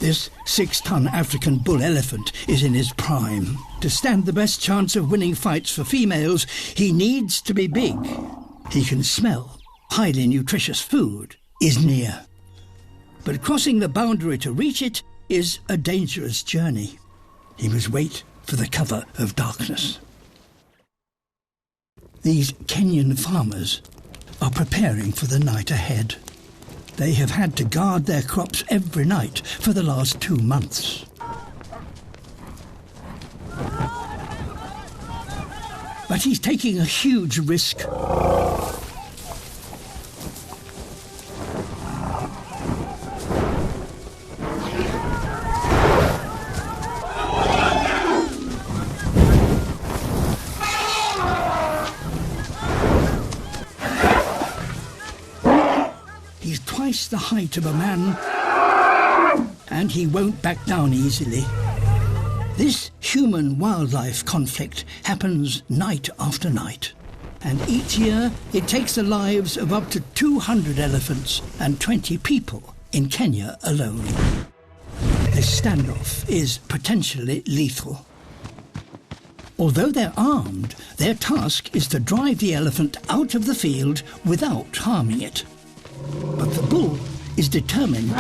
This 6-ton African bull elephant is in his prime. To stand the best chance of winning fights for females, he needs to be big. He can smell highly nutritious food is near. But crossing the boundary to reach it is a dangerous journey. He must wait for the cover of darkness. These Kenyan farmers are preparing for the night ahead. They have had to guard their crops every night for the last 2 months. But he's taking a huge risk. He's twice the height of a man, and he won't back down easily. This human-wildlife conflict happens night after night, and each year it takes the lives of up to 200 elephants and 20 people in Kenya alone. This standoff is potentially lethal. Although they're armed, their task is to drive the elephant out of the field without harming it. But the bull is determined